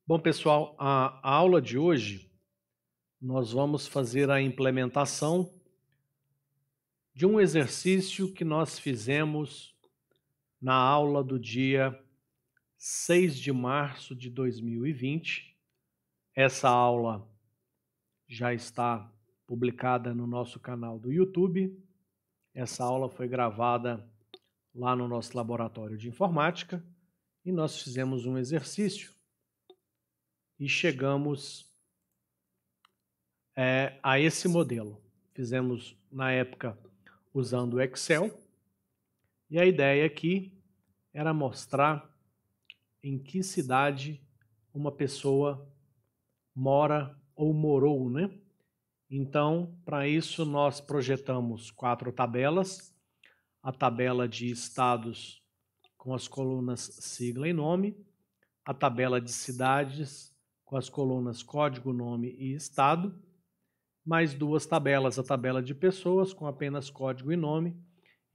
Bom, pessoal, a aula de hoje nós vamos fazer a implementação de um exercício que nós fizemos na aula do dia 6 de março de 2020. Essa aula já está publicada no nosso canal do YouTube. Essa aula foi gravada lá no nosso laboratório de informática e nós fizemos um exercício e chegamos a esse modelo. Fizemos, na época, usando o Excel, e a ideia aqui era mostrar em que cidade uma pessoa mora ou morou, né? Então, para isso, nós projetamos 4 tabelas, a tabela de estados com as colunas sigla e nome, a tabela de cidades com as colunas código, nome e estado, mais 2 tabelas, a tabela de pessoas com apenas código e nome,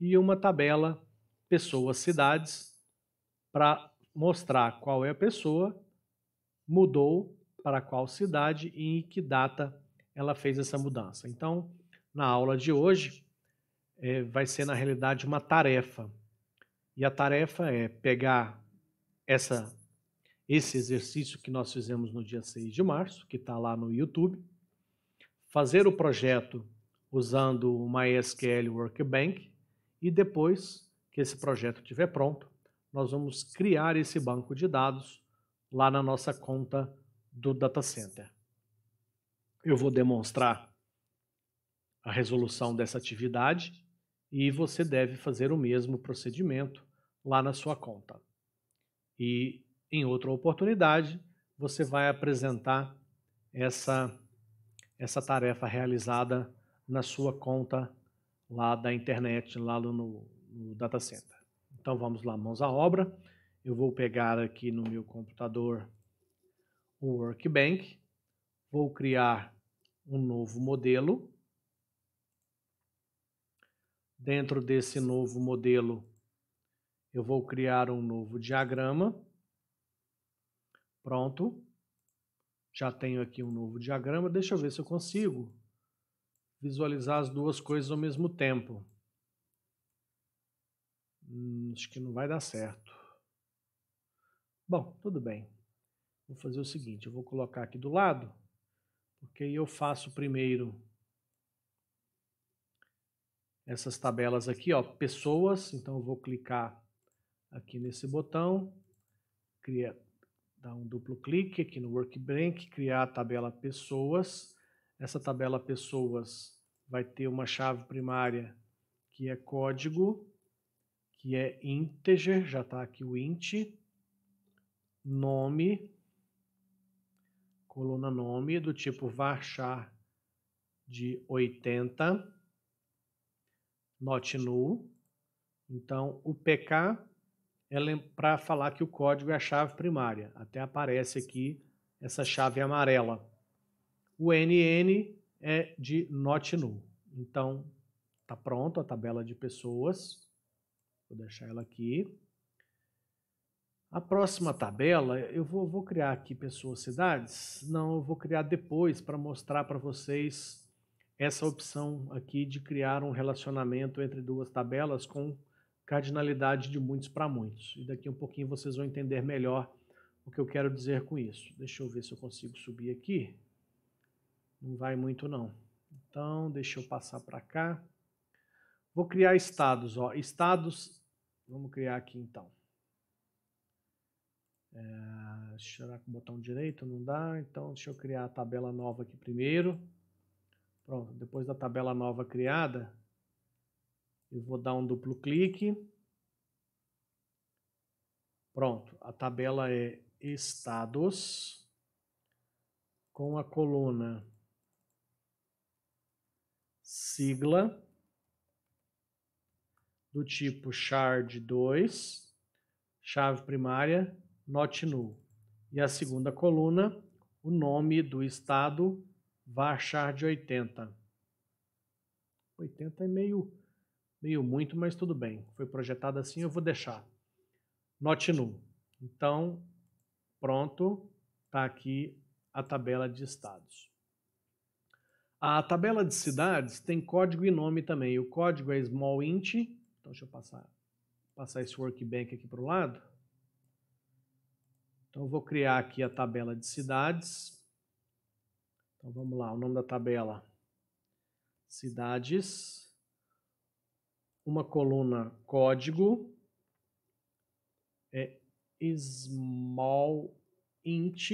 e uma tabela pessoas, cidades, para mostrar qual é a pessoa, mudou para qual cidade e em que data ela fez essa mudança. Então, na aula de hoje, vai ser na realidade uma tarefa. E a tarefa é pegar esse exercício que nós fizemos no dia 6 de março, que está lá no YouTube, fazer o projeto usando o MySQL Workbench e depois que esse projeto estiver pronto, nós vamos criar esse banco de dados lá na nossa conta do Data Center. Eu vou demonstrar a resolução dessa atividade e você deve fazer o mesmo procedimento lá na sua conta. E em outra oportunidade, você vai apresentar essa tarefa realizada na sua conta lá da internet, lá no Data Center. Então vamos lá, mãos à obra. Eu vou pegar aqui no meu computador o Workbench, vou criar um novo modelo. Dentro desse novo modelo, eu vou criar um novo diagrama. Pronto. Já tenho aqui um novo diagrama. Deixa eu ver se eu consigo visualizar as duas coisas ao mesmo tempo. Acho que não vai dar certo. Bom, tudo bem. Vou fazer o seguinte, eu vou colocar aqui do lado, porque aí eu faço primeiro essas tabelas aqui, ó, pessoas. Então eu vou clicar aqui nesse botão, dar um duplo clique aqui no Workbench, criar a tabela pessoas. Essa tabela pessoas vai ter uma chave primária que é código, que é integer, já está aqui o int, nome, coluna nome, do tipo varchar de 80, not null. Então, o PK é para falar que o código é a chave primária. Até aparece aqui essa chave amarela. O NN é de not null. Então, está pronto a tabela de pessoas. Vou deixar ela aqui. A próxima tabela, eu vou criar aqui pessoas, cidades? Não, eu vou criar depois para mostrar para vocês essa opção aqui de criar um relacionamento entre duas tabelas com cardinalidade de muitos para muitos. E daqui a um pouquinho vocês vão entender melhor o que eu quero dizer com isso. Deixa eu ver se eu consigo subir aqui. Não vai muito não. Então, deixa eu passar para cá. Vou criar estados, ó. Estados, vamos criar aqui então. Será que o botão direito não dá? Então, deixa eu criar a tabela nova aqui primeiro. Pronto, depois da tabela nova criada, eu vou dar um duplo clique. Pronto, a tabela é estados, com a coluna sigla, do tipo char2, chave primária, not null. E a segunda coluna, o nome do estado, varchar de 80. 80 é meio muito, mas tudo bem. Foi projetado assim, eu vou deixar. Not null. Então, pronto. está aqui a tabela de estados. A tabela de cidades tem código e nome também. O código é small int. Então, deixa eu passar esse workbench aqui para o lado. Então, eu vou criar aqui a tabela de cidades. Então, vamos lá. O nome da tabela, cidades. Uma coluna código. É small int.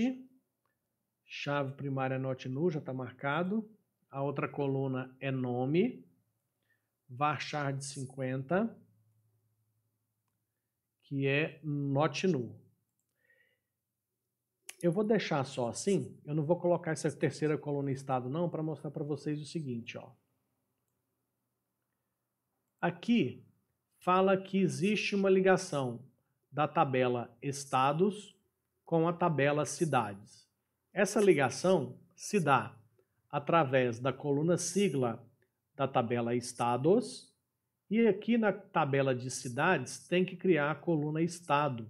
Chave primária not null, já está marcado. A outra coluna é nome. Varchar de 50, que é not null. Eu vou deixar só assim, eu não vou colocar essa terceira coluna estado não, para mostrar para vocês o seguinte, ó. Aqui fala que existe uma ligação da tabela estados com a tabela cidades. Essa ligação se dá através da coluna sigla da tabela estados e aqui na tabela de cidades tem que criar a coluna estado,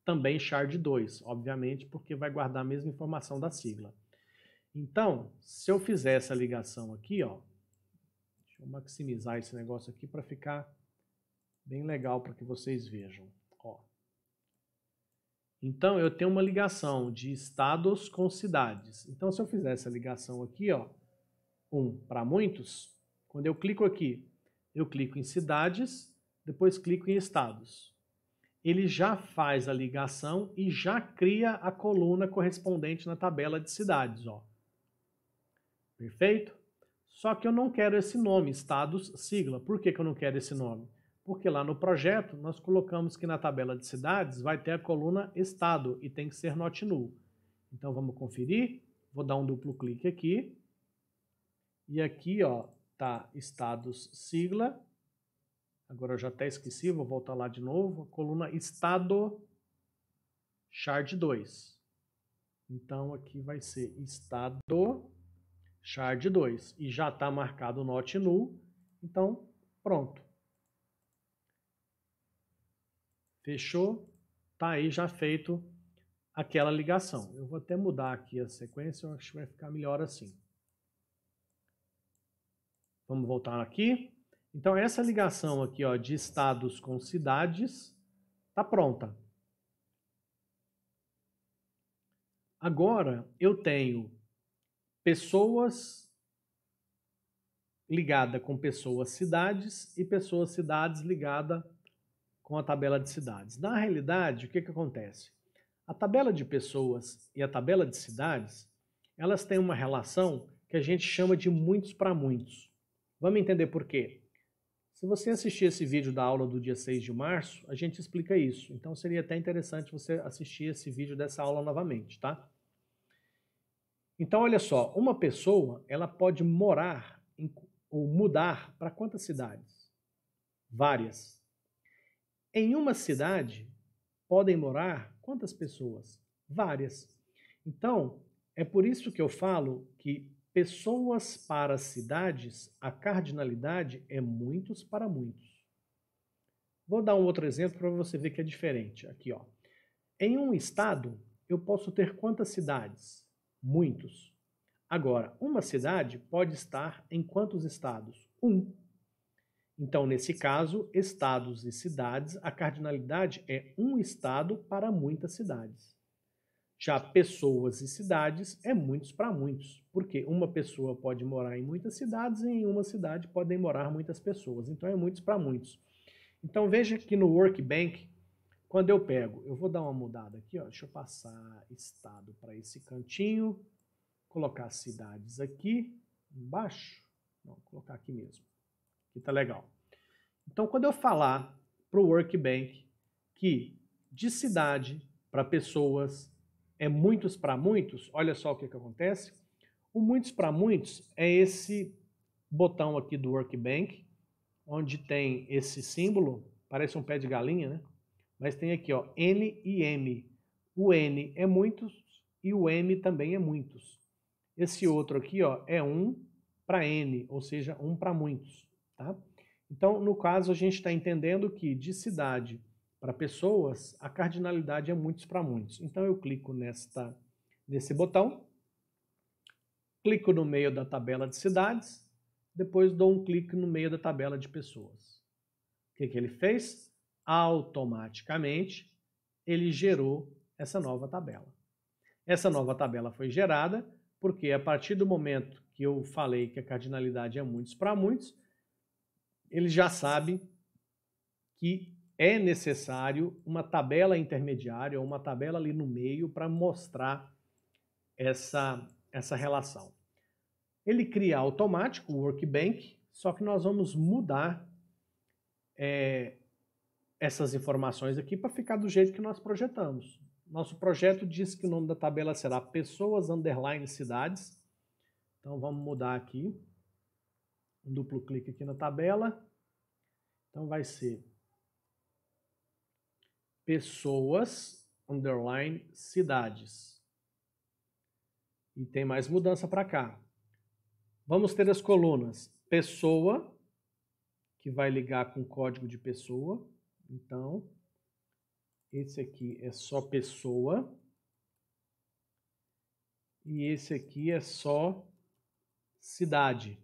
também char de 2, obviamente, porque vai guardar a mesma informação da sigla. Então, se eu fizer essa ligação aqui, ó, deixa eu maximizar esse negócio aqui para ficar bem legal para que vocês vejam. Ó. Então, eu tenho uma ligação de estados com cidades. Então, se eu fizer essa ligação aqui, ó, para muitos, quando eu clico aqui, eu clico em cidades, depois clico em estados. Ele já faz a ligação e já cria a coluna correspondente na tabela de cidades, ó. Perfeito? Só que eu não quero esse nome, estados sigla. Por que eu não quero esse nome? Porque lá no projeto nós colocamos que na tabela de cidades vai ter a coluna estado e tem que ser not null. Então vamos conferir. Vou dar um duplo clique aqui. E aqui, ó, tá estados sigla. Agora eu já até esqueci, vou voltar lá de novo. A coluna estado char de 2. Então aqui vai ser estado char de 2. E já está marcado not null. Então, pronto. Fechou? Tá aí já feito aquela ligação. Eu vou até mudar aqui a sequência, eu acho que vai ficar melhor assim. Vamos voltar aqui. Então, essa ligação aqui, ó, de estados com cidades está pronta. Agora, eu tenho pessoas ligada com pessoas cidades e pessoas cidades ligada com a tabela de cidades. Na realidade, o que acontece? A tabela de pessoas e a tabela de cidades, elas têm uma relação que a gente chama de muitos para muitos. Vamos entender por quê? Se você assistir esse vídeo da aula do dia 6 de março, a gente explica isso. Então seria até interessante você assistir esse vídeo dessa aula novamente, tá? Então olha só, uma pessoa, ela pode morar ou mudar para quantas cidades? Várias. Em uma cidade, podem morar quantas pessoas? Várias. Então, é por isso que eu falo que pessoas para cidades, a cardinalidade é muitos para muitos. Vou dar um outro exemplo para você ver que é diferente. Aqui, ó. Em um estado, eu posso ter quantas cidades? Muitos. Agora, uma cidade pode estar em quantos estados? Um. Então, nesse caso, estados e cidades, a cardinalidade é um estado para muitas cidades. Já pessoas e cidades é muitos para muitos, porque uma pessoa pode morar em muitas cidades e em uma cidade podem morar muitas pessoas. Então, é muitos para muitos. Então, veja que no workbench, quando eu pego, eu vou dar uma mudada aqui, ó, deixa eu passar estado para esse cantinho, colocar cidades aqui embaixo, não, vou colocar aqui mesmo. Aqui tá legal. Então, quando eu falar para o workbench que de cidade para pessoas é muitos para muitos, olha só o que acontece. O muitos para muitos é esse botão aqui do workbench, onde tem esse símbolo, parece um pé de galinha, né? Mas tem aqui, ó, N e M. O N é muitos e o M também é muitos. Esse outro aqui, ó, é 1 para N, ou seja, 1 para muitos, tá? Então, no caso, a gente está entendendo que de cidade para pessoas, a cardinalidade é muitos para muitos. Então, eu clico nesta nesse botão, clico no meio da tabela de cidades, depois dou um clique no meio da tabela de pessoas. O que ele fez? Automaticamente, ele gerou essa nova tabela. Essa nova tabela foi gerada porque a partir do momento que eu falei que a cardinalidade é muitos para muitos, ele já sabe que é necessário uma tabela intermediária ou uma tabela ali no meio para mostrar essa relação. Ele cria automático o workbench, só que nós vamos mudar essas informações aqui para ficar do jeito que nós projetamos. Nosso projeto diz que o nome da tabela será pessoas _ cidades. Então vamos mudar aqui. Um duplo clique aqui na tabela. Então vai ser pessoas _ cidades. E tem mais mudança para cá. Vamos ter as colunas pessoa, que vai ligar com código de pessoa. Então, esse aqui é só pessoa. E esse aqui é só cidade.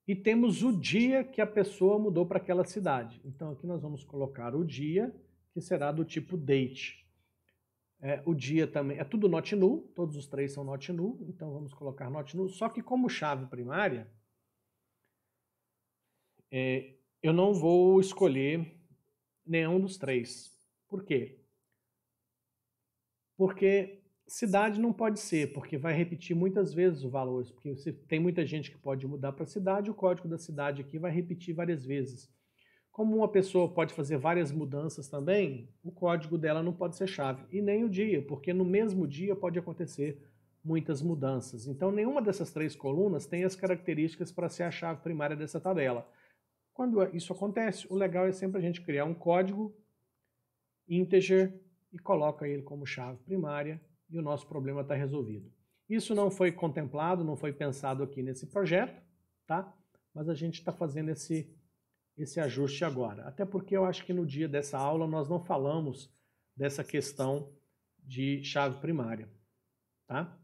E temos o dia que a pessoa mudou para aquela cidade. Então, aqui nós vamos colocar o dia, que será do tipo date. O dia também, é tudo not null, todos os três são not null, então vamos colocar not null. Só que como chave primária, eu não vou escolher nenhum dos três. Por quê? Porque cidade não pode ser, porque vai repetir muitas vezes os valores, porque você tem muita gente que pode mudar para cidade, o código da cidade aqui vai repetir várias vezes. Como uma pessoa pode fazer várias mudanças também, o código dela não pode ser chave. E nem o dia, porque no mesmo dia pode acontecer muitas mudanças. Então, nenhuma dessas três colunas tem as características para ser a chave primária dessa tabela. Quando isso acontece, o legal é sempre a gente criar um código integer e coloca ele como chave primária e o nosso problema está resolvido. Isso não foi contemplado, não foi pensado aqui nesse projeto, tá? Mas a gente está fazendo esse ajuste agora. Até porque eu acho que no dia dessa aula nós não falamos dessa questão de chave primária, tá?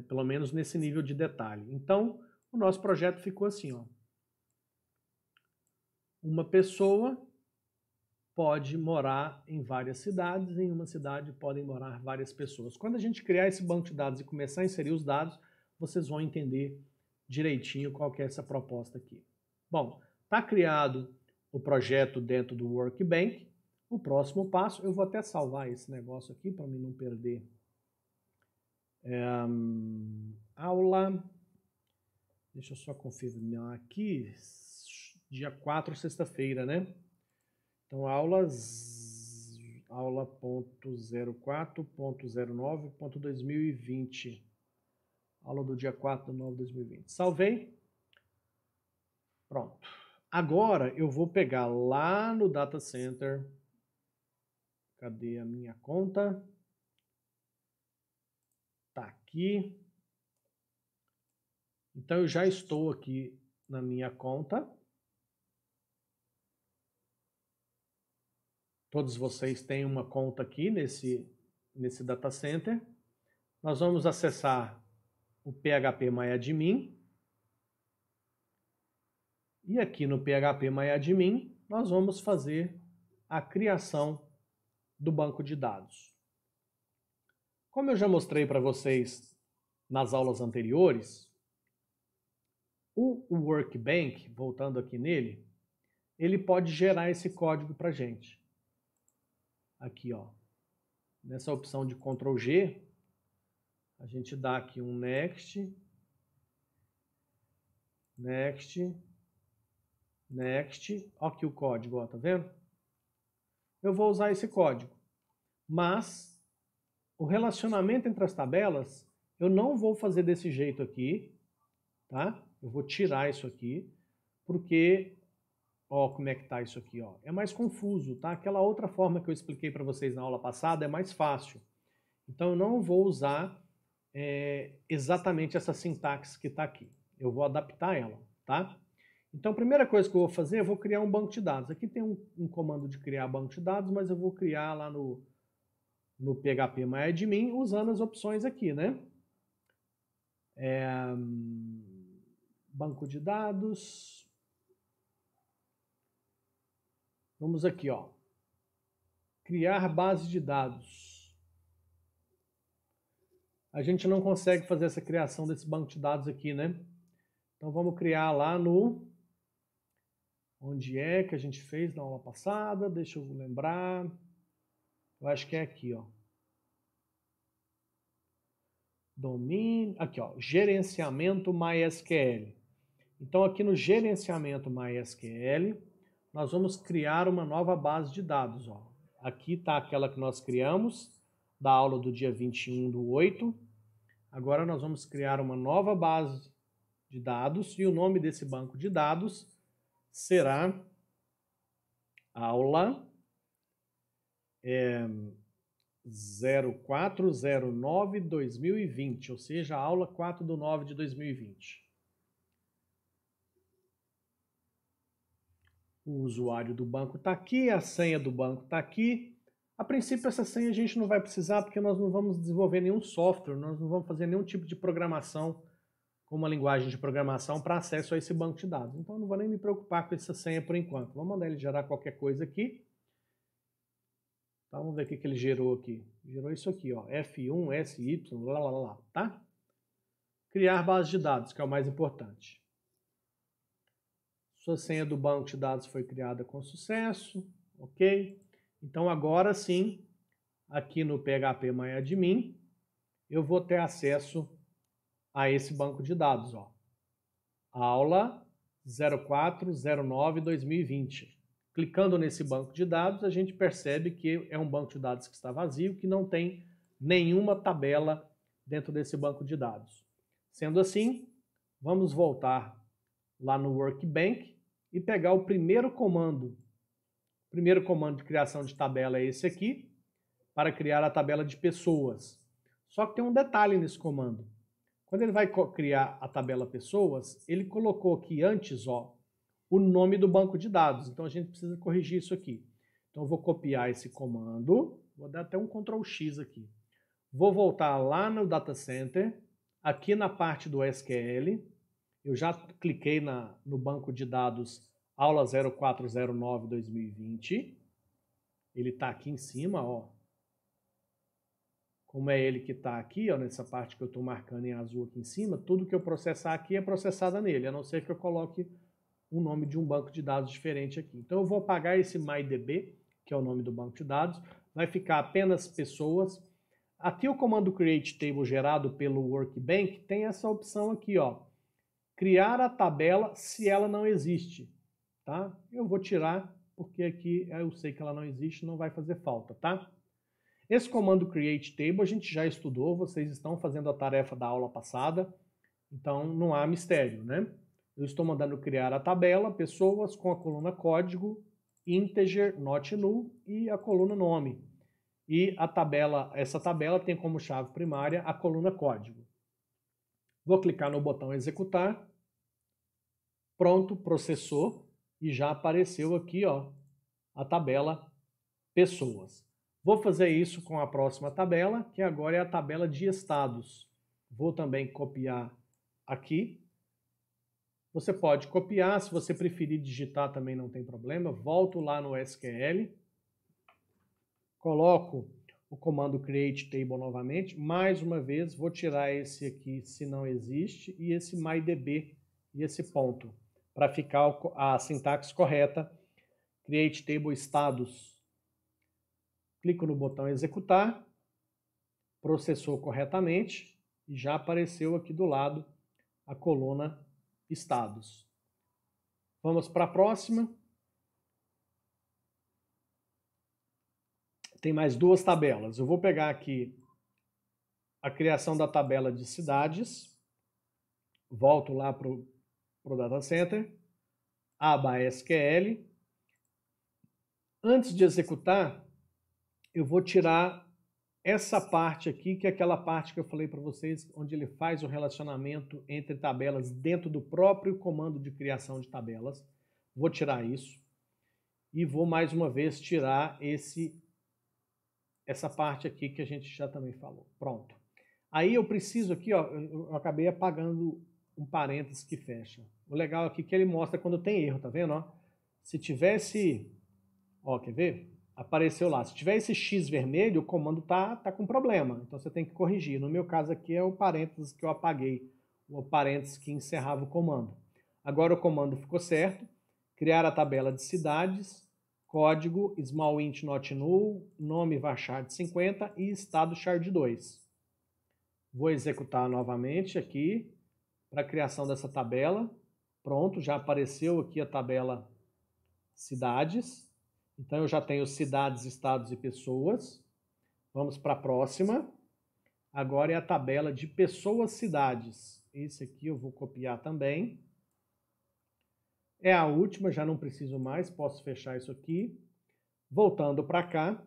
Pelo menos nesse nível de detalhe. Então, o nosso projeto ficou assim, ó. Uma pessoa pode morar em várias cidades, em uma cidade podem morar várias pessoas. Quando a gente criar esse banco de dados e começar a inserir os dados, vocês vão entender direitinho qual que é essa proposta aqui. Bom, está criado o projeto dentro do Workbench. O próximo passo, eu vou até salvar esse negócio aqui para mim não perder. Aula, deixa eu só confirmar aqui, dia 4, sexta-feira, né? Então, aula.04.09.2020. Aula do dia 4/9/2020. Salvei. Pronto. Agora eu vou pegar lá no Data Center. Cadê a minha conta? Tá aqui. Então eu já estou aqui na minha conta. Todos vocês têm uma conta aqui nesse Data Center. Nós vamos acessar o phpMyAdmin. E aqui no phpMyAdmin, nós vamos fazer a criação do banco de dados. Como eu já mostrei para vocês nas aulas anteriores, o Workbench, voltando aqui nele, ele pode gerar esse código para a gente. Aqui, ó, nessa opção de Ctrl G, a gente dá aqui um Next, Next, Next, ó aqui o código, ó, tá vendo? Eu vou usar esse código, mas o relacionamento entre as tabelas eu não vou fazer desse jeito aqui, tá? Eu vou tirar isso aqui, porque, ó, como é que tá isso aqui, ó? É mais confuso, tá? Aquela outra forma que eu expliquei para vocês na aula passada é mais fácil. Então eu não vou usar exatamente essa sintaxe que está aqui. Eu vou adaptar ela, tá? Então, a primeira coisa que eu vou fazer, eu vou criar um banco de dados. Aqui tem um comando de criar banco de dados, mas eu vou criar lá no no PHP-MyAdmin usando as opções aqui, né? Banco de dados. Vamos aqui, ó. Criar base de dados. A gente não consegue fazer essa criação desse banco de dados aqui, né? Então vamos criar lá no... Onde é que a gente fez na aula passada? Deixa eu lembrar. Eu acho que é aqui, ó. Domínio, aqui, ó, gerenciamento MySQL. Então aqui no gerenciamento MySQL, nós vamos criar uma nova base de dados, ó. Aqui está aquela que nós criamos, da aula do dia 21/8. Agora nós vamos criar uma nova base de dados e o nome desse banco de dados será aula 0409/2020, ou seja, a aula 4/9/2020. O usuário do banco está aqui, a senha do banco está aqui. A princípio, essa senha a gente não vai precisar porque nós não vamos desenvolver nenhum software, nós não vamos fazer nenhum tipo de programação com uma linguagem de programação para acesso a esse banco de dados. Então, eu não vou nem me preocupar com essa senha por enquanto. Vamos mandar ele gerar qualquer coisa aqui. Então, vamos ver o que ele gerou aqui. Gerou isso aqui, ó, F1, SY, lá, tá? Criar base de dados, que é o mais importante. Sua senha do banco de dados foi criada com sucesso, ok? Então, agora sim, aqui no PHP-MyAdmin, eu vou ter acesso a esse banco de dados, ó. Aula 0409/2020. Clicando nesse banco de dados, a gente percebe que é um banco de dados que está vazio, que não tem nenhuma tabela dentro desse banco de dados. Sendo assim, vamos voltar lá no Workbench e pegar o primeiro comando. O primeiro comando de criação de tabela é esse aqui, para criar a tabela de pessoas. Só que tem um detalhe nesse comando. Quando ele vai criar a tabela pessoas, ele colocou aqui antes, ó, o nome do banco de dados. Então a gente precisa corrigir isso aqui. Então eu vou copiar esse comando, vou dar até um Ctrl X aqui. Vou voltar lá no Data Center, aqui na parte do SQL, eu já cliquei no banco de dados aula 0409/2020. Ele está aqui em cima, ó. Como é ele que está aqui, ó, nessa parte que eu estou marcando em azul aqui em cima, tudo que eu processar aqui é processado nele, a não ser que eu coloque o nome de um banco de dados diferente aqui. Então eu vou apagar esse MyDB, que é o nome do banco de dados, vai ficar apenas pessoas. Aqui o comando create table gerado pelo Workbench tem essa opção aqui, ó, criar a tabela se ela não existe, tá? Eu vou tirar porque aqui eu sei que ela não existe, não vai fazer falta, tá? Esse comando create table a gente já estudou, vocês estão fazendo a tarefa da aula passada, então não há mistério, né? Eu estou mandando criar a tabela, pessoas, com a coluna código, integer, not null e a coluna nome. E a tabela, essa tabela tem como chave primária a coluna código. Vou clicar no botão executar. Pronto, processou e já apareceu aqui, ó, a tabela pessoas. Vou fazer isso com a próxima tabela, que agora é a tabela de estados. Vou também copiar aqui. Você pode copiar, se você preferir digitar também não tem problema. Volto lá no SQL, coloco o comando create table novamente. Mais uma vez, vou tirar esse aqui se não existe e esse MyDB e esse ponto, para ficar a sintaxe correta. Create table estados. Clico no botão executar, processou corretamente e já apareceu aqui do lado a coluna estados. Vamos para a próxima. Tem mais duas tabelas. Eu vou pegar aqui a criação da tabela de cidades, volto lá para o Data Center, aba SQL. Antes de executar, eu vou tirar essa parte aqui, que é aquela parte que eu falei para vocês, onde ele faz o relacionamento entre tabelas dentro do próprio comando de criação de tabelas. Vou tirar isso. E vou mais uma vez tirar essa parte aqui que a gente já também falou. Pronto. Aí eu preciso aqui, ó, eu acabei apagando um parênteses que fecha. O legal aqui é que ele mostra quando tem erro, tá vendo? Ó? Se tivesse, ó, quer ver? Apareceu lá. Se tiver esse X vermelho, o comando tá com problema. Então você tem que corrigir. No meu caso aqui é o parênteses que eu apaguei, o parênteses que encerrava o comando. Agora o comando ficou certo. Criar a tabela de cidades, código small int not null, nome varchar de 50 e estado char de 2. Vou executar novamente aqui para a criação dessa tabela. Pronto, já apareceu aqui a tabela cidades. Então eu já tenho cidades, estados e pessoas. Vamos para a próxima. Agora é a tabela de pessoas, cidades. Esse aqui eu vou copiar também. É a última, já não preciso mais, posso fechar isso aqui. Voltando para cá,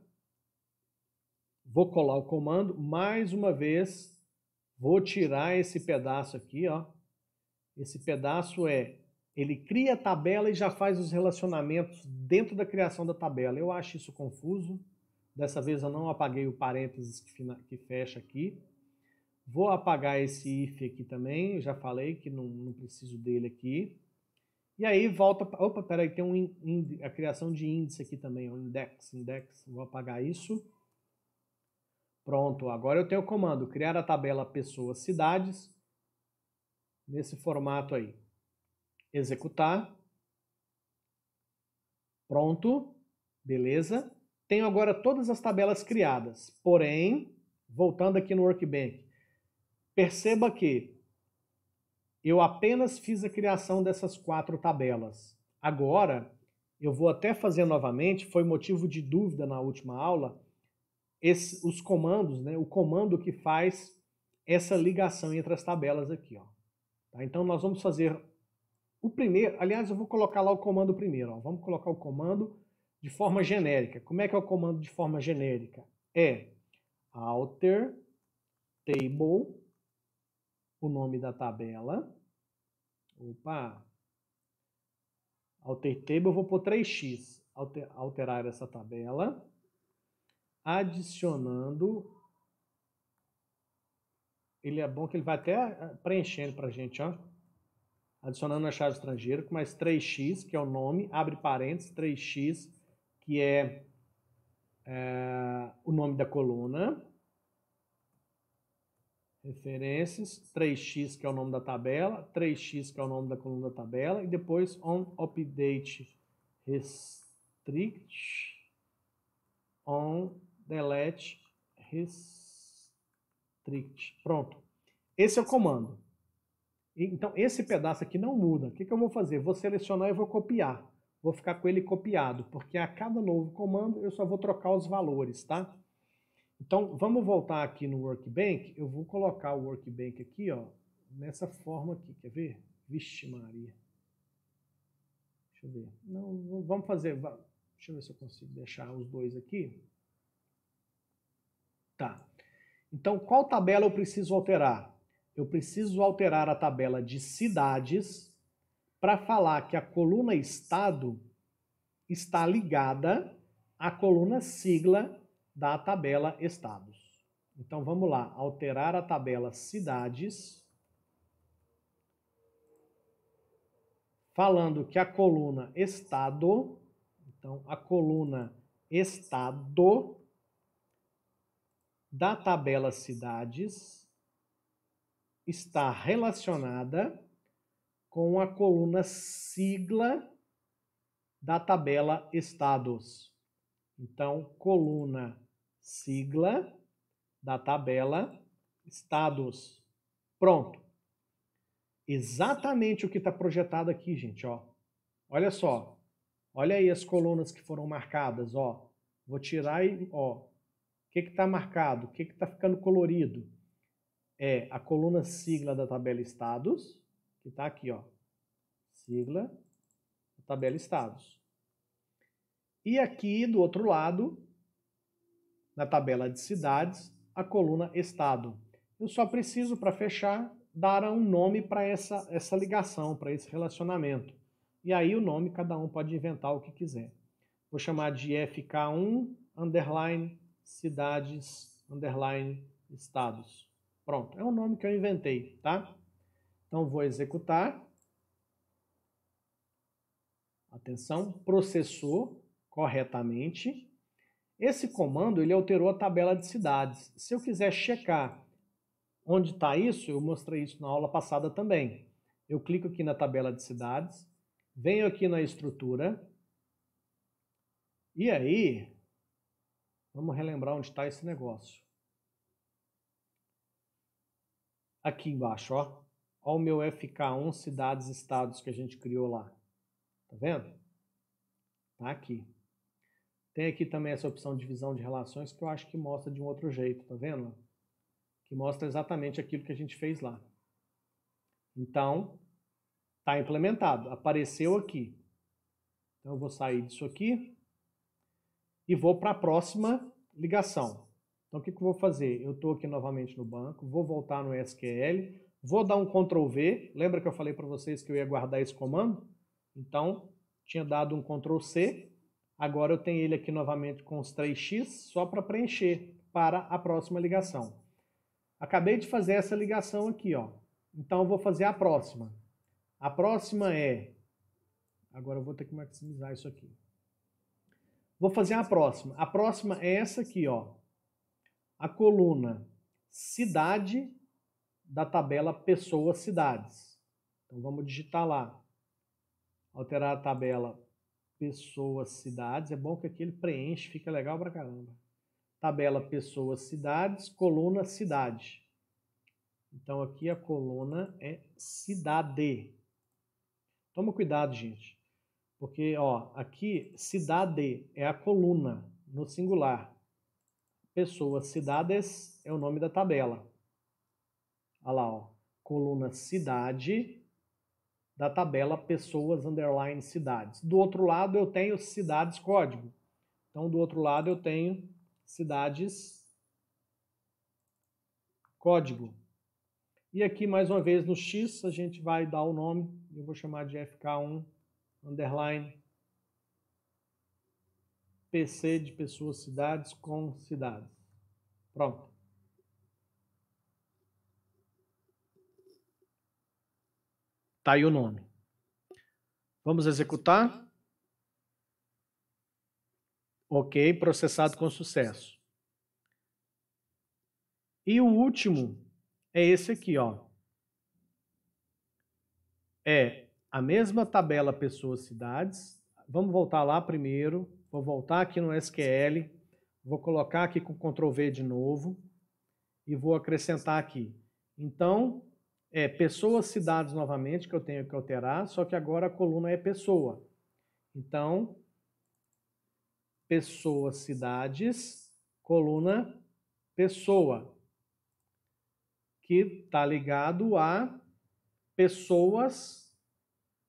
vou colar o comando, mais uma vez, vou tirar esse pedaço aqui, ó. Esse pedaço ele cria a tabela e já faz os relacionamentos dentro da criação da tabela. Eu acho isso confuso. Dessa vez eu não apaguei o parênteses que fecha aqui. Vou apagar esse if aqui também, eu já falei que não preciso dele aqui. E aí volta, opa, peraí, tem a criação de índice aqui também, o index, vou apagar isso. Pronto, agora eu tenho o comando, criar a tabela pessoas, cidades, nesse formato aí. Executar. Pronto, beleza. Tenho agora todas as tabelas criadas, porém, voltando aqui no Workbench, perceba que eu apenas fiz a criação dessas 4 tabelas. Agora, eu vou até fazer novamente, foi motivo de dúvida na última aula, os comandos, né, o comando que faz essa ligação entre as tabelas aqui. Ó. Tá? Então, nós vamos fazer o primeiro, aliás, eu vou colocar lá o comando primeiro. Ó. Vamos colocar o comando de forma genérica. Como é que é o comando de forma genérica? É alter table, o nome da tabela. Opa! Alter table, eu vou pôr 3x. Alterar essa tabela. Adicionando. Ele é bom que ele vai até preenchendo pra gente, ó. Adicionando a chave estrangeira com mais 3x, que é o nome. Abre parênteses, 3x, que é o nome da coluna. Referências, 3x que é o nome da tabela, 3x que é o nome da coluna da tabela, e depois on update restrict, on delete restrict. Pronto. Esse é o comando. Então, esse pedaço aqui não muda. O que eu vou fazer? Vou selecionar e vou copiar. Vou ficar com ele copiado, porque a cada novo comando eu só vou trocar os valores, tá? Então, vamos voltar aqui no Workbench. Eu vou colocar o Workbench aqui, ó, nessa forma aqui. Quer ver? Vixe Maria. Deixa eu ver. Não, vamos fazer... Deixa eu ver se eu consigo deixar os dois aqui. Tá. Então, qual tabela eu preciso alterar? Eu preciso alterar a tabela de cidades para falar que a coluna estado está ligada à coluna sigla da tabela estados. Então vamos lá, alterar a tabela cidades, falando que a coluna estado, então a coluna estado da tabela cidades está relacionada com a coluna sigla da tabela estados. Então, coluna sigla da tabela estados. Pronto. Exatamente o que está projetado aqui, gente. Ó. Olha só. Olha aí as colunas que foram marcadas. Ó. Vou tirar e... Ó. O que está marcado? O que está ficando colorido? É a coluna sigla da tabela estados, que está aqui. Ó. Sigla da tabela estados. E aqui, do outro lado, na tabela de cidades, a coluna estado. Eu só preciso, para fechar, dar um nome para essa ligação, para esse relacionamento. E aí o nome, cada um pode inventar o que quiser. Vou chamar de FK1, underline, cidades, underline, estados. Pronto, é um nome que eu inventei, tá? Então, vou executar. Atenção, processou corretamente. Esse comando, ele alterou a tabela de cidades. Se eu quiser checar onde está isso, eu mostrei isso na aula passada também. Eu clico aqui na tabela de cidades, venho aqui na estrutura, e aí, vamos relembrar onde está esse negócio. Aqui embaixo, ó. Ó o meu FK1, cidades, estados que a gente criou lá. Tá vendo? Tá aqui. Tem aqui também essa opção de divisão de relações que eu acho que mostra de um outro jeito, tá vendo? Que mostra exatamente aquilo que a gente fez lá. Então, tá implementado. Apareceu aqui. Então, eu vou sair disso aqui e vou para a próxima ligação. Então, o que eu vou fazer? Eu estou aqui novamente no banco, vou voltar no SQL, vou dar um Ctrl V. Lembra que eu falei para vocês que eu ia guardar esse comando? Então, tinha dado um Ctrl C. Agora eu tenho ele aqui novamente com os 3x, só para preencher para a próxima ligação. Acabei de fazer essa ligação aqui, ó. Então eu vou fazer a próxima. A próxima é... Agora eu vou ter que maximizar isso aqui. Vou fazer a próxima. A próxima é essa aqui, ó. A coluna cidade da tabela pessoas cidades. Então vamos digitar lá. Alterar a tabela pessoas cidades. É bom que aqui ele preenche, fica legal pra caramba. Tabela pessoas cidades, coluna cidade. Então aqui a coluna é cidade. Toma cuidado, gente. Porque, ó, aqui cidade é a coluna no singular. Pessoas cidades é o nome da tabela. Olha lá, ó. Coluna cidade da tabela pessoas underline cidades. Do outro lado eu tenho cidades código. Então do outro lado eu tenho cidades código. E aqui mais uma vez no X a gente vai dar o nome, eu vou chamar de FK1 underline PC de pessoas cidades com cidades. Pronto. Tá aí o nome. Vamos executar. Ok, processado com sucesso. E o último é esse aqui, ó. É a mesma tabela pessoas cidades. Vamos voltar lá primeiro. Vou voltar aqui no SQL. Vou colocar aqui com Ctrl V de novo. E vou acrescentar aqui. Então, é pessoas cidades novamente que eu tenho que alterar, só que agora a coluna é pessoa. Então, pessoas cidades, coluna pessoa, que está ligado a pessoas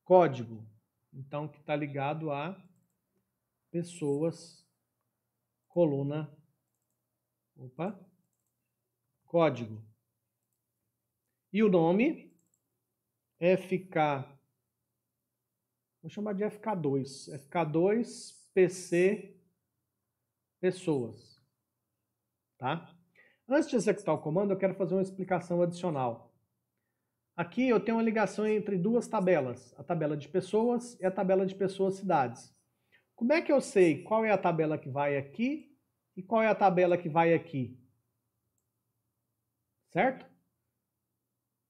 código. Então, que está ligado a pessoas, coluna, código. E o nome, FK, vou chamar de FK2. FK2 PC pessoas. Tá? Antes de executar o comando, eu quero fazer uma explicação adicional. Aqui eu tenho uma ligação entre duas tabelas, a tabela de pessoas e a tabela de pessoas cidades. Como é que eu sei qual é a tabela que vai aqui e qual é a tabela que vai aqui? Certo?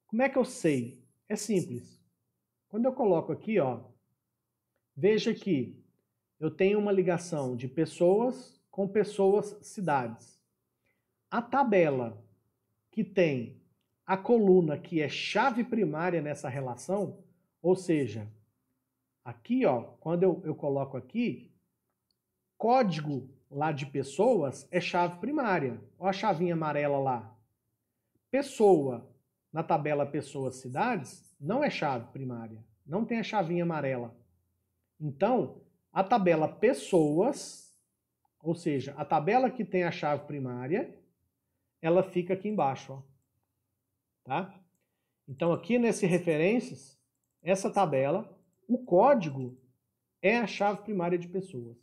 Como é que eu sei? É simples. Quando eu coloco aqui, ó, veja que eu tenho uma ligação de pessoas com pessoas cidades. A tabela que tem a coluna que é chave primária nessa relação, ou seja, aqui, ó, quando eu coloco aqui, código lá de pessoas é chave primária. Olha a chavinha amarela lá. Pessoa, na tabela pessoas cidades, não é chave primária. Não tem a chavinha amarela. Então, a tabela pessoas, ou seja, a tabela que tem a chave primária, ela fica aqui embaixo, ó. Tá? Então, aqui nesse referências, essa tabela, o código é a chave primária de pessoas.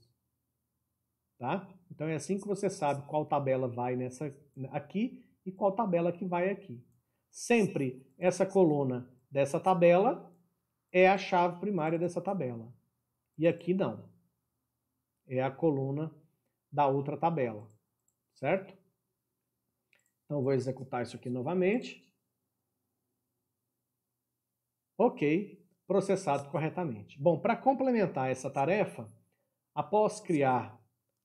tá? Então é assim que você sabe qual tabela vai aqui e qual tabela que vai aqui. Sempre essa coluna dessa tabela é a chave primária dessa tabela. E aqui não. É a coluna da outra tabela, certo? Então vou executar isso aqui novamente. Ok, processado corretamente. Bom, para complementar essa tarefa, após criar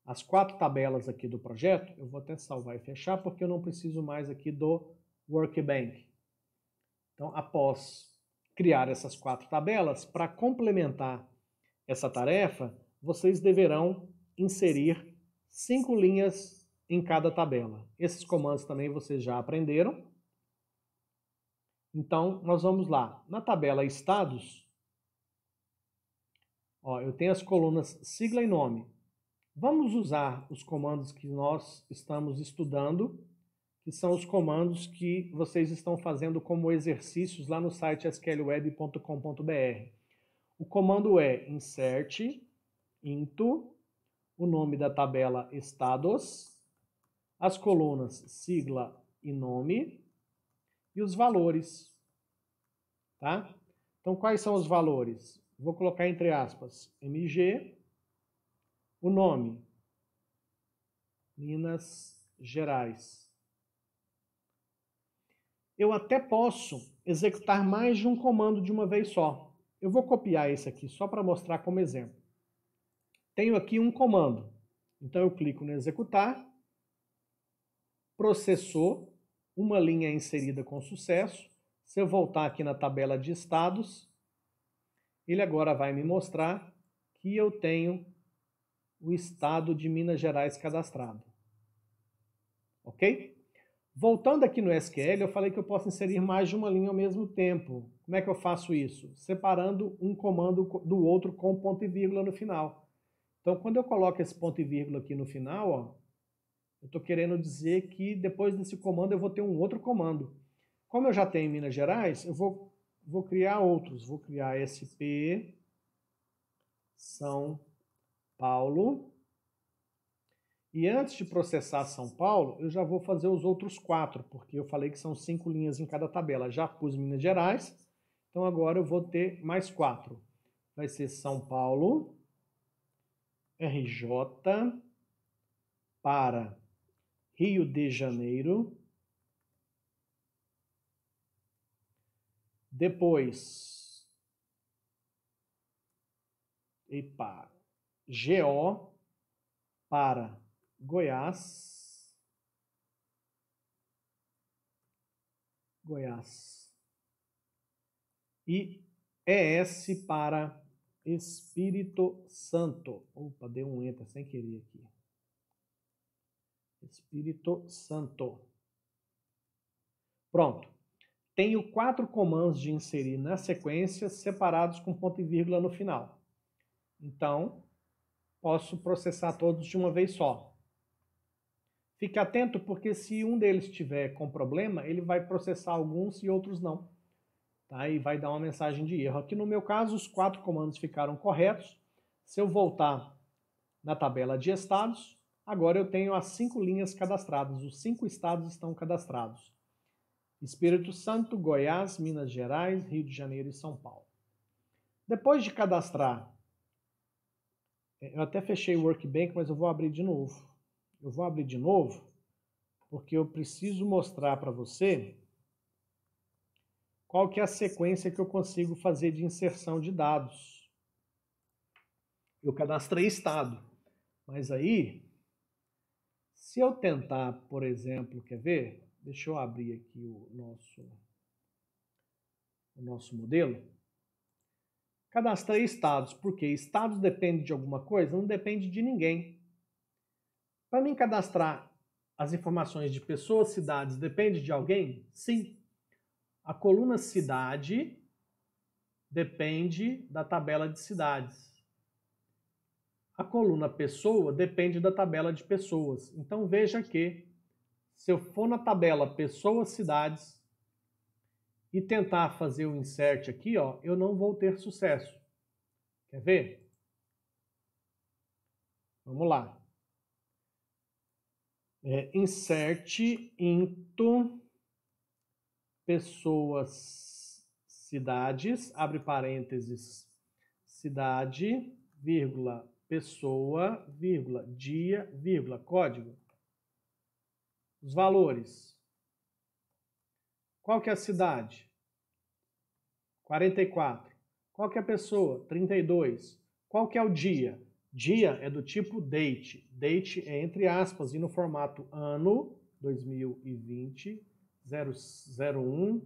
as 4 tabelas aqui do projeto, eu vou até salvar e fechar porque eu não preciso mais aqui do Workbench. Então, após criar essas 4 tabelas, para complementar essa tarefa, vocês deverão inserir 5 linhas em cada tabela. Esses comandos também vocês já aprenderam. Então, nós vamos lá. Na tabela estados, ó, eu tenho as colunas sigla e nome. Vamos usar os comandos que nós estamos estudando, que são os comandos que vocês estão fazendo como exercícios lá no site sqlweb.com.br. O comando é insert into o nome da tabela estados, as colunas sigla e nome e os valores, tá? Então, quais são os valores? Vou colocar entre aspas, MG, o nome, Minas Gerais. Eu até posso executar mais de um comando de uma vez só. Eu vou copiar esse aqui só para mostrar como exemplo. Tenho aqui um comando. Então eu clico no executar, processou, uma linha inserida com sucesso. Se eu voltar aqui na tabela de estados, ele agora vai me mostrar que eu tenho o estado de Minas Gerais cadastrado. Ok? Voltando aqui no SQL, eu falei que eu posso inserir mais de uma linha ao mesmo tempo. Como é que eu faço isso? Separando um comando do outro com ponto e vírgula no final. Então, quando eu coloco esse ponto e vírgula aqui no final, ó, eu estou querendo dizer que depois desse comando eu vou ter um outro comando. Como eu já tenho em Minas Gerais, eu vou criar outros. Vou criar SP São Paulo. E antes de processar São Paulo, eu já vou fazer os outros 4, porque eu falei que são 5 linhas em cada tabela. Já pus Minas Gerais, então agora eu vou ter mais 4. Vai ser São Paulo, RJ, para Rio de Janeiro. Depois, GO, para Goiás. E ES para Espírito Santo. Opa, dei um enter sem querer aqui. Espírito Santo. Pronto. Tenho 4 comandos de inserir na sequência, separados com ponto e vírgula no final. Então, posso processar todos de uma vez só. Fique atento, porque se um deles estiver com problema, ele vai processar alguns e outros não. Tá? E vai dar uma mensagem de erro. Aqui no meu caso, os 4 comandos ficaram corretos. Se eu voltar na tabela de estados, agora eu tenho as 5 linhas cadastradas. Os 5 estados estão cadastrados. Espírito Santo, Goiás, Minas Gerais, Rio de Janeiro e São Paulo. Depois de cadastrar, eu até fechei o Workbench, mas eu vou abrir de novo. Eu vou abrir de novo porque eu preciso mostrar para você qual que é a sequência que eu consigo fazer de inserção de dados. Eu cadastrei estado, mas aí, se eu tentar, por exemplo, quer ver? Deixa eu abrir aqui o nosso modelo. Cadastrei estados, porque estados depende de alguma coisa? Não depende de ninguém. Para mim cadastrar as informações de pessoas, cidades, depende de alguém? Sim. A coluna cidade depende da tabela de cidades. A coluna pessoa depende da tabela de pessoas. Então veja que se eu for na tabela pessoas, cidades e tentar fazer o insert aqui, ó, eu não vou ter sucesso. Quer ver? Vamos lá. Insert into pessoas, cidades, abre parênteses, cidade, vírgula, pessoa, vírgula, dia, vírgula, código. Os valores. Qual que é a cidade? 44. Qual que é a pessoa? 32. Qual que é o dia? Dia é do tipo date. Date é entre aspas e no formato ano 2020 001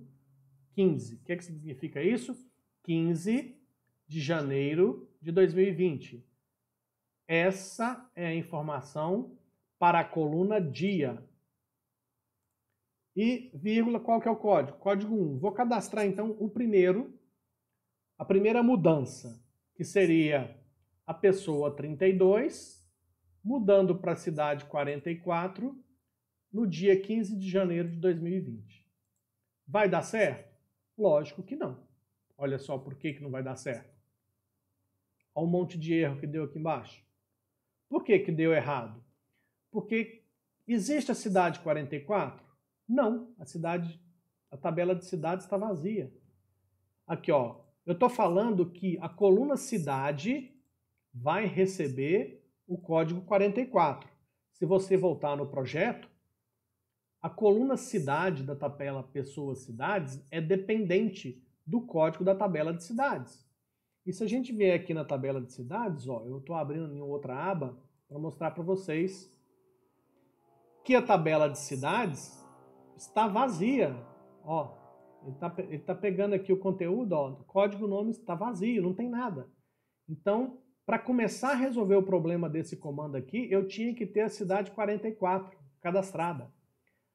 15. O que significa isso? 15 de janeiro de 2020. Essa é a informação para a coluna dia. E vírgula, qual que é o código? Código 1. Vou cadastrar então a primeira mudança, que seria a pessoa 32, mudando para a cidade 44, no dia 15 de janeiro de 2020. Vai dar certo? Lógico que não. Olha só por que não vai dar certo. Olha um monte de erro que deu aqui embaixo. Por que deu errado? Porque existe a cidade 44? Não, a tabela de cidades está vazia. Aqui, ó, eu estou falando que a coluna cidade vai receber o código 44. Se você voltar no projeto, a coluna cidade da tabela pessoas cidades é dependente do código da tabela de cidades. E se a gente vier aqui na tabela de cidades, ó, eu estou abrindo em outra aba para mostrar para vocês que a tabela de cidades está vazia. Ó, ele tá pegando aqui o conteúdo, ó, o código nome está vazio, não tem nada. Então, para começar a resolver o problema desse comando aqui, eu tinha que ter a cidade 44 cadastrada.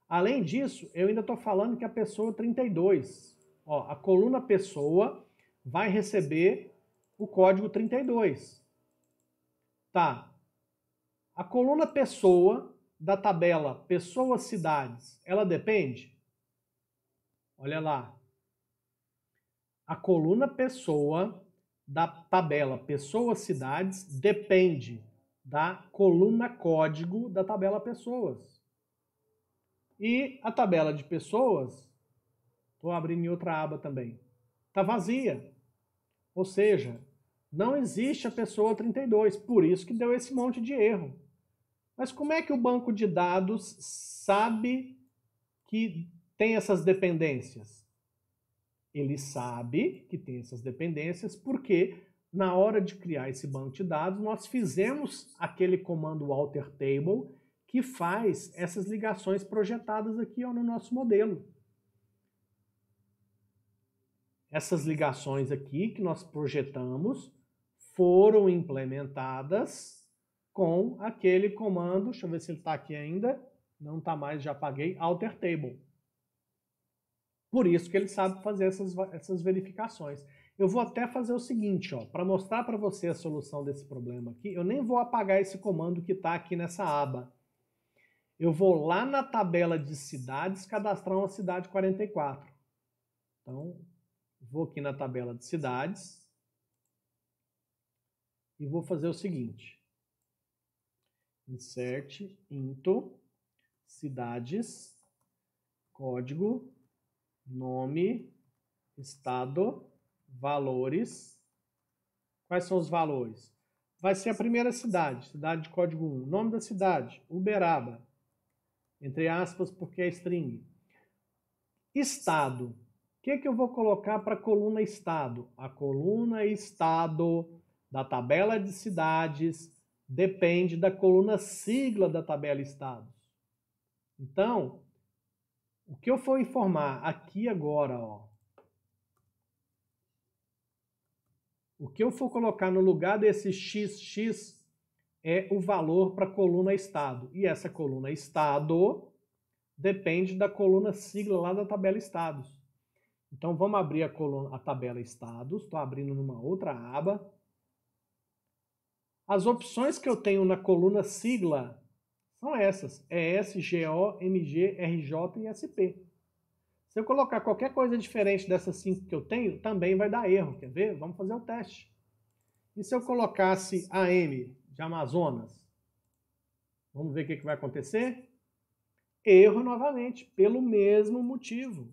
Além disso, eu ainda estou falando que a pessoa 32, ó, a coluna pessoa vai receber o código 32. Tá. A coluna pessoa da tabela pessoas cidades, ela depende? Olha lá. A coluna pessoa da tabela pessoas cidades depende da coluna código da tabela pessoas. E a tabela de pessoas, estou abrindo em outra aba também, está vazia. Ou seja, não existe a pessoa 32, por isso que deu esse monte de erro. Mas como é que o banco de dados sabe que tem essas dependências? Ele sabe que tem essas dependências porque na hora de criar esse banco de dados, nós fizemos aquele comando alter table que faz essas ligações projetadas aqui, ó, no nosso modelo. Essas ligações aqui que nós projetamos foram implementadas com aquele comando, deixa eu ver se ele está aqui ainda, não está mais, já apaguei, alter table. Por isso que ele sabe fazer essas verificações. Eu vou até fazer o seguinte, ó, para mostrar para você a solução desse problema aqui, eu nem vou apagar esse comando que está aqui nessa aba. Eu vou lá na tabela de cidades cadastrar uma cidade 44. Então, vou aqui na tabela de cidades e vou fazer o seguinte. Insert into cidades, código, nome, estado, valores. Quais são os valores? Vai ser a primeira cidade, cidade de código 1. Nome da cidade, Uberaba. Entre aspas, porque é string. Estado. O que eu vou colocar para a coluna estado? A coluna estado da tabela de cidades depende da coluna sigla da tabela estados. Então, o que eu for informar aqui agora, ó, o que eu for colocar no lugar desse XX é o valor para a coluna estado. E essa coluna estado depende da coluna sigla lá da tabela estados. Então vamos abrir a tabela estados, estou abrindo numa outra aba. As opções que eu tenho na coluna sigla são essas, ES, GO, MG, RJ e SP. Se eu colocar qualquer coisa diferente dessas 5 que eu tenho, também vai dar erro, quer ver? Vamos fazer o teste. E se eu colocasse AM de Amazonas? Vamos ver o que vai acontecer? Erro novamente, pelo mesmo motivo.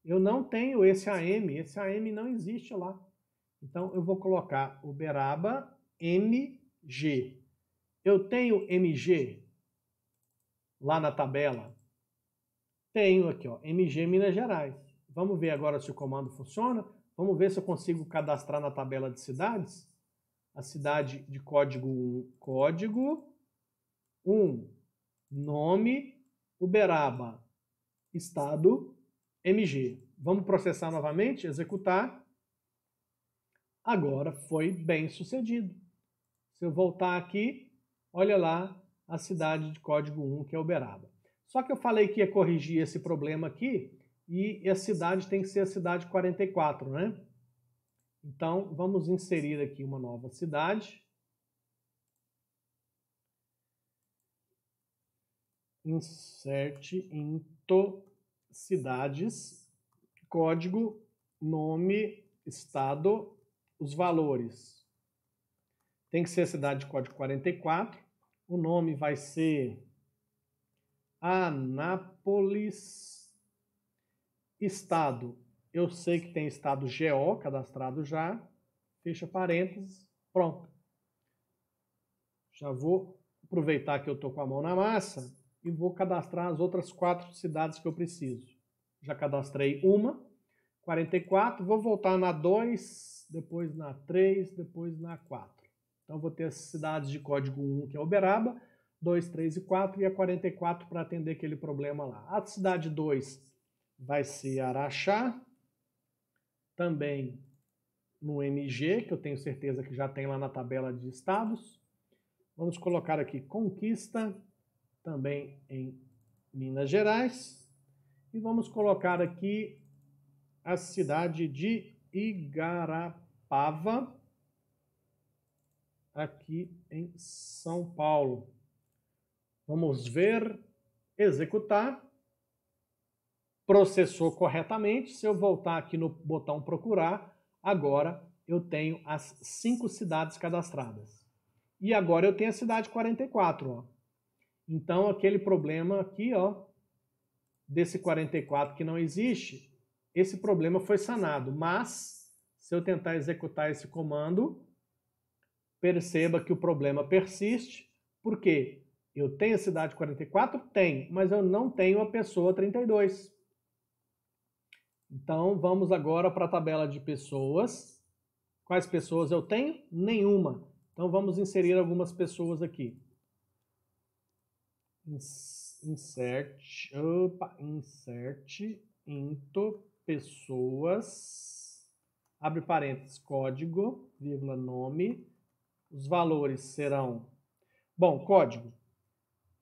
Eu não tenho esse AM não existe lá. Então, eu vou colocar Uberaba MG. Eu tenho MG lá na tabela? Tenho aqui, ó, MG Minas Gerais. Vamos ver agora se o comando funciona. Vamos ver se eu consigo cadastrar na tabela de cidades. A cidade de código 1, código 1, nome, Uberaba, estado, MG. Vamos processar novamente, executar. Agora foi bem sucedido. Se eu voltar aqui, olha lá a cidade de código 1, que é Uberaba. Só que eu falei que ia corrigir esse problema aqui, e a cidade tem que ser a cidade 44, né? Então, vamos inserir aqui uma nova cidade. Insert into cidades, código, nome, estado, os valores. Tem que ser a cidade de código 44. O nome vai ser Anápolis. Estado. Eu sei que tem estado GO cadastrado já. Fecha parênteses. Pronto. Já vou aproveitar que eu estou com a mão na massa e vou cadastrar as outras 4 cidades que eu preciso. Já cadastrei uma, 44. Vou voltar na 2, depois na 3, depois na 4. Então, vou ter as cidades de código 1, que é Uberaba, 2, 3 e 4, e a 44 para atender aquele problema lá. A cidade 2 vai ser Araxá, também no MG, que eu tenho certeza que já tem lá na tabela de estados. Vamos colocar aqui Conquista, também em Minas Gerais. E vamos colocar aqui a cidade de Igarapava, aqui em São Paulo. Vamos ver, executar. Processou corretamente. Se eu voltar aqui no botão procurar, agora eu tenho as 5 cidades cadastradas. E agora eu tenho a cidade 44, ó. Então, aquele problema aqui, ó, desse 44 que não existe, esse problema foi sanado. Mas, se eu tentar executar esse comando, perceba que o problema persiste. Por quê? Eu tenho a cidade 44? Tenho, mas eu não tenho a pessoa 32. Então, vamos agora para a tabela de pessoas. Quais pessoas eu tenho? Nenhuma. Então, vamos inserir algumas pessoas aqui. Insert into pessoas, abre parênteses, código, vírgula, nome. Os valores serão, bom, código.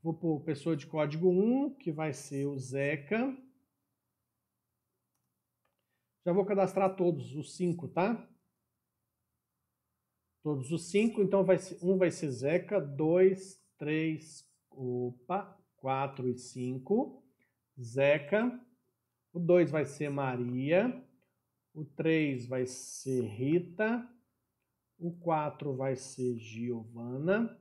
Vou pôr pessoa de código 1, que vai ser o Zeca. Já vou cadastrar todos os 5, tá? Todos os 5, então um vai ser Zeca, 2, 3, 4 e 5. Zeca. O 2 vai ser Maria. O 3 vai ser Rita. O 4 vai ser Giovana.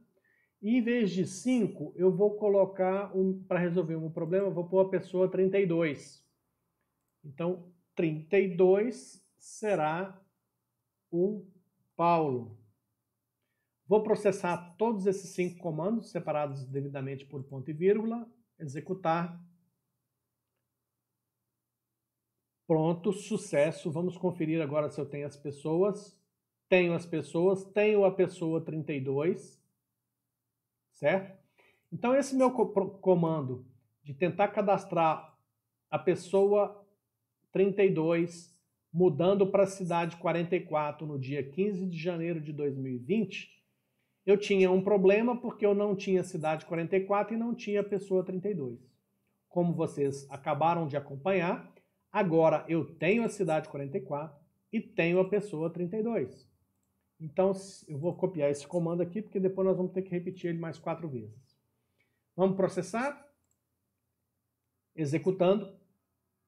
E em vez de 5, eu vou colocar, para resolver um problema, eu vou pôr a pessoa 32. Então, 32 será o Paulo. Vou processar todos esses 5 comandos, separados devidamente por ponto e vírgula, executar. Pronto, sucesso. Vamos conferir agora se eu tenho as pessoas. Tenho as pessoas, tenho a pessoa 32, certo? Então, esse meu comando de tentar cadastrar a pessoa 32, mudando para a cidade 44 no dia 15 de janeiro de 2020, eu tinha um problema porque eu não tinha cidade 44 e não tinha pessoa 32. Como vocês acabaram de acompanhar, agora eu tenho a cidade 44 e tenho a pessoa 32. Então, eu vou copiar esse comando aqui, porque depois nós vamos ter que repetir ele mais 4 vezes. Vamos processar? Executando.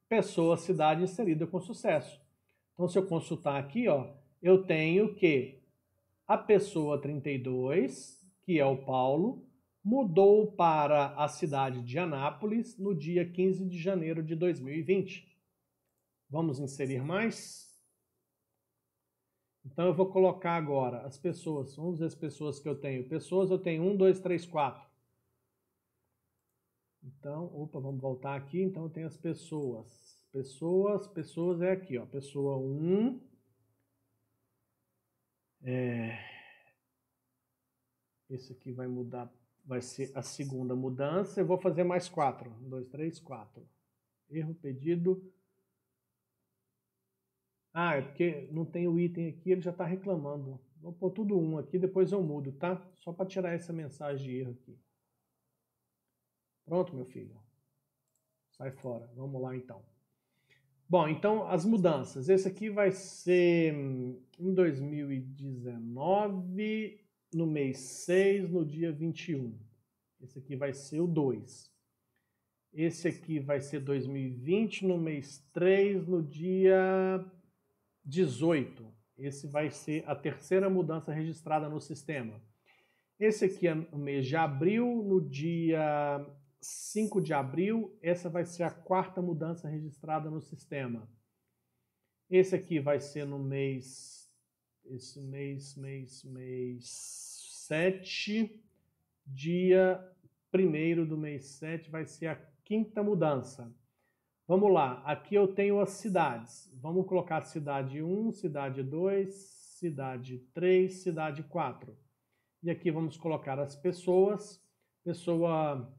Pessoa, cidade inserida com sucesso. Então, se eu consultar aqui, ó, eu tenho que a pessoa 32, que é o Paulo, mudou para a cidade de Anápolis no dia 15 de janeiro de 2020. Vamos inserir mais? Então, eu vou colocar agora as pessoas. Vamos ver as pessoas que eu tenho. Pessoas, eu tenho 1, 2, 3, 4. Então, vamos voltar aqui. Então, eu tenho as pessoas. Pessoas é aqui, ó. Pessoa 1. Esse aqui vai mudar, vai ser a segunda mudança. Eu vou fazer mais 4. 1, 2, 3, 4. Erro, pedido. Ah, é porque não tem o item aqui, ele já está reclamando. Vou pôr tudo 1 aqui, depois eu mudo, tá? Só para tirar essa mensagem de erro aqui. Pronto, meu filho. Sai fora. Vamos lá, então. Bom, então, as mudanças. Esse aqui vai ser em 2019, no mês 6, no dia 21. Esse aqui vai ser o 2. Esse aqui vai ser 2020, no mês 3, no dia 18. Esse vai ser a terceira mudança registrada no sistema. Esse aqui é no mês de abril, no dia 5 de abril, essa vai ser a quarta mudança registrada no sistema. Esse aqui vai ser no mês 7, dia 1º do mês 7, vai ser a quinta mudança. Vamos lá, aqui eu tenho as cidades. Vamos colocar cidade 1, cidade 2, cidade 3, cidade 4. E aqui vamos colocar as pessoas. Pessoa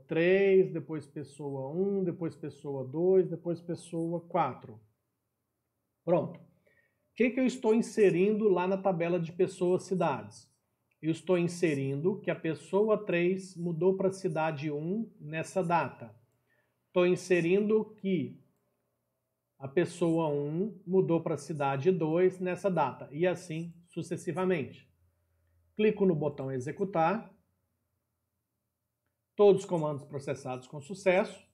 3, depois pessoa 1, depois pessoa 2, depois pessoa 4. Pronto. O que eu estou inserindo lá na tabela de pessoas cidades? Eu estou inserindo que a pessoa 3 mudou para a cidade 1 nessa data. Estou inserindo que a pessoa 1 mudou para a cidade 2 nessa data, e assim sucessivamente. Clico no botão executar. Todos os comandos processados com sucesso.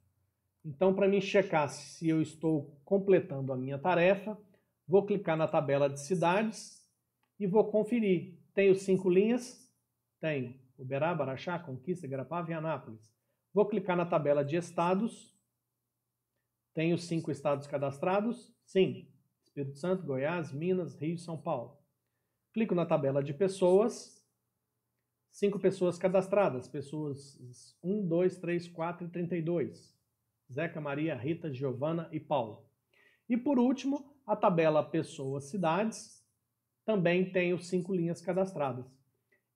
Então, para mim checar se eu estou completando a minha tarefa, vou clicar na tabela de cidades e vou conferir. Tenho 5 linhas? Tenho. Uberaba, Araxá, Conquista, Igarapava e Anápolis. Vou clicar na tabela de estados. Tenho 5 estados cadastrados? Sim. Espírito Santo, Goiás, Minas, Rio e São Paulo. Clico na tabela de pessoas. 5 pessoas cadastradas. Pessoas 1, 2, 3, 4 e 32. Zeca, Maria, Rita, Giovana e Paulo. E por último, a tabela pessoas cidades. Também tenho 5 linhas cadastradas.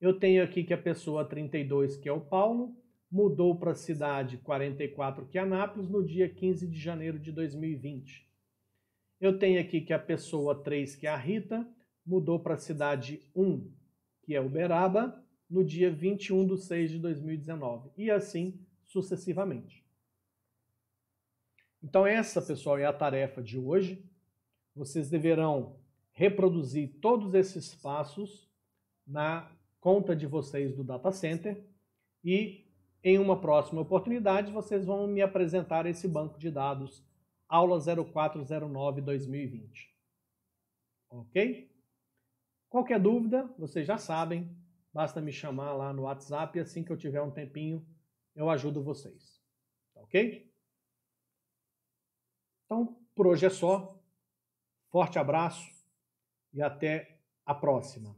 Eu tenho aqui que a pessoa 32, que é o Paulo, mudou para a cidade 44, que é Anápolis, no dia 15 de janeiro de 2020. Eu tenho aqui que a pessoa 3, que é a Rita, mudou para a cidade 1, que é Uberaba, no dia 21 de 6 de 2019. E assim sucessivamente. Então essa, pessoal, é a tarefa de hoje. Vocês deverão reproduzir todos esses passos na conta de vocês do Data Center e em uma próxima oportunidade vocês vão me apresentar esse banco de dados aula 0409-2020. Ok? Qualquer dúvida, vocês já sabem, basta me chamar lá no WhatsApp e assim que eu tiver um tempinho eu ajudo vocês. Ok? Então, por hoje é só. Forte abraço e até a próxima.